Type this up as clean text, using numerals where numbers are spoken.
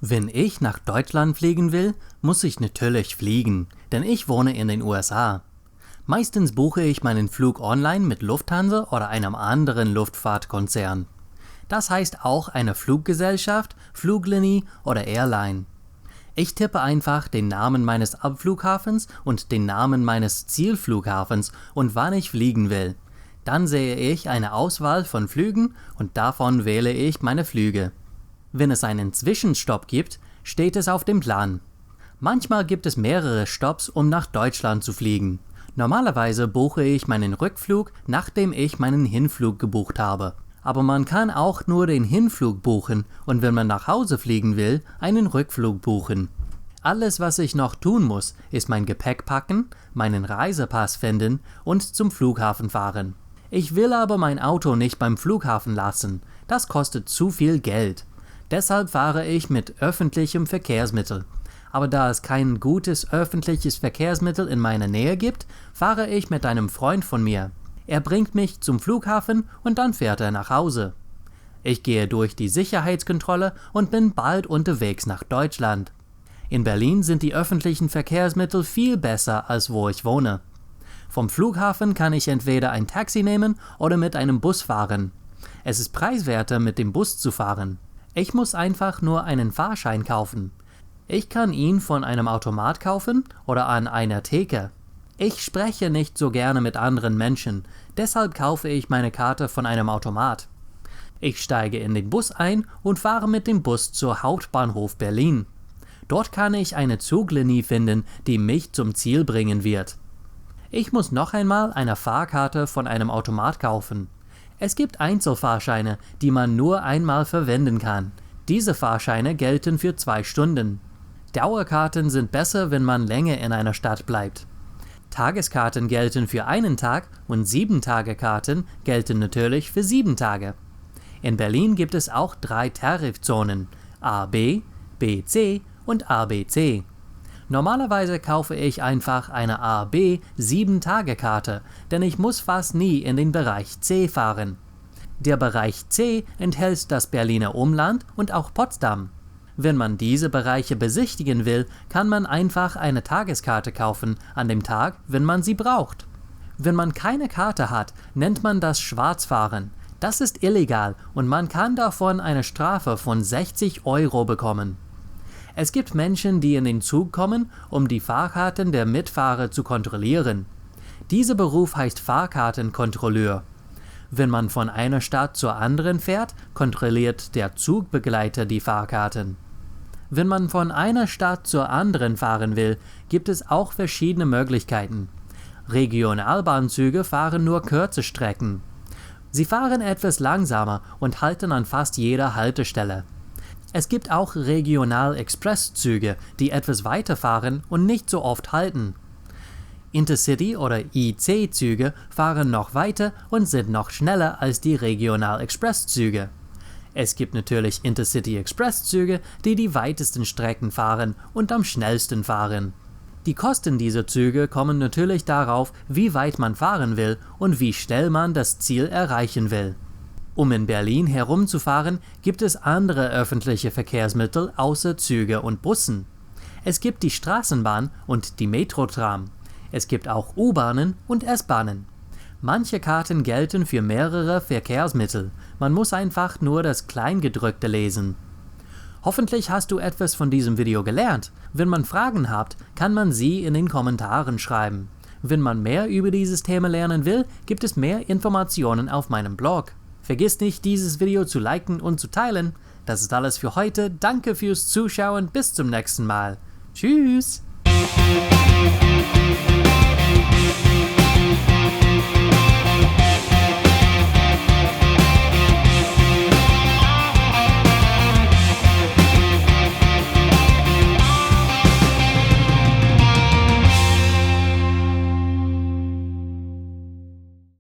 Wenn ich nach Deutschland fliegen will, muss ich natürlich fliegen, denn ich wohne in den USA. Meistens buche ich meinen Flug online mit Lufthansa oder einem anderen Luftfahrtkonzern. Das heißt auch eine Fluggesellschaft, Fluglinie oder Airline. Ich tippe einfach den Namen meines Abflughafens und den Namen meines Zielflughafens und wann ich fliegen will. Dann sehe ich eine Auswahl von Flügen und davon wähle ich meine Flüge. Wenn es einen Zwischenstopp gibt, steht es auf dem Plan. Manchmal gibt es mehrere Stopps, um nach Deutschland zu fliegen. Normalerweise buche ich meinen Rückflug, nachdem ich meinen Hinflug gebucht habe. Aber man kann auch nur den Hinflug buchen und wenn man nach Hause fliegen will, einen Rückflug buchen. Alles, was ich noch tun muss, ist mein Gepäck packen, meinen Reisepass finden und zum Flughafen fahren. Ich will aber mein Auto nicht beim Flughafen lassen. Das kostet zu viel Geld. Deshalb fahre ich mit öffentlichem Verkehrsmittel. Aber da es kein gutes öffentliches Verkehrsmittel in meiner Nähe gibt, fahre ich mit einem Freund von mir. Er bringt mich zum Flughafen und dann fährt er nach Hause. Ich gehe durch die Sicherheitskontrolle und bin bald unterwegs nach Deutschland. In Berlin sind die öffentlichen Verkehrsmittel viel besser, als wo ich wohne. Vom Flughafen kann ich entweder ein Taxi nehmen oder mit einem Bus fahren. Es ist preiswerter, mit dem Bus zu fahren. Ich muss einfach nur einen Fahrschein kaufen. Ich kann ihn von einem Automat kaufen oder an einer Theke. Ich spreche nicht so gerne mit anderen Menschen, deshalb kaufe ich meine Karte von einem Automat. Ich steige in den Bus ein und fahre mit dem Bus zur Hauptbahnhof Berlin. Dort kann ich eine Zuglinie finden, die mich zum Ziel bringen wird. Ich muss noch einmal eine Fahrkarte von einem Automat kaufen. Es gibt Einzelfahrscheine, die man nur einmal verwenden kann. Diese Fahrscheine gelten für 2 Stunden. Dauerkarten sind besser, wenn man länger in einer Stadt bleibt. Tageskarten gelten für einen Tag und 7-Tage-Karten gelten natürlich für 7 Tage. In Berlin gibt es auch 3 Tarifzonen, AB, BC und ABC. Normalerweise kaufe ich einfach eine AB 7-Tage-Karte, denn ich muss fast nie in den Bereich C fahren. Der Bereich C enthält das Berliner Umland und auch Potsdam. Wenn man diese Bereiche besichtigen will, kann man einfach eine Tageskarte kaufen an dem Tag, wenn man sie braucht. Wenn man keine Karte hat, nennt man das Schwarzfahren. Das ist illegal und man kann davon eine Strafe von 60 € bekommen. Es gibt Menschen, die in den Zug kommen, um die Fahrkarten der Mitfahrer zu kontrollieren. Dieser Beruf heißt Fahrkartenkontrolleur. Wenn man von einer Stadt zur anderen fährt, kontrolliert der Zugbegleiter die Fahrkarten. Wenn man von einer Stadt zur anderen fahren will, gibt es auch verschiedene Möglichkeiten. Regionalbahnzüge fahren nur kurze Strecken. Sie fahren etwas langsamer und halten an fast jeder Haltestelle. Es gibt auch Regional-Express-Züge, die etwas weiter fahren und nicht so oft halten. Intercity- oder IC-Züge fahren noch weiter und sind noch schneller als die Regional-Express-Züge. Es gibt natürlich Intercity-Express-Züge, die die weitesten Strecken fahren und am schnellsten fahren. Die Kosten dieser Züge kommen natürlich darauf, wie weit man fahren will und wie schnell man das Ziel erreichen will. Um in Berlin herumzufahren, gibt es andere öffentliche Verkehrsmittel außer Züge und Bussen. Es gibt die Straßenbahn und die Metrotram. Es gibt auch U-Bahnen und S-Bahnen. Manche Karten gelten für mehrere Verkehrsmittel. Man muss einfach nur das Kleingedruckte lesen. Hoffentlich hast du etwas von diesem Video gelernt. Wenn man Fragen hat, kann man sie in den Kommentaren schreiben. Wenn man mehr über dieses Thema lernen will, gibt es mehr Informationen auf meinem Blog. Vergiss nicht, dieses Video zu liken und zu teilen. Das ist alles für heute. Danke fürs Zuschauen. Bis zum nächsten Mal. Tschüss!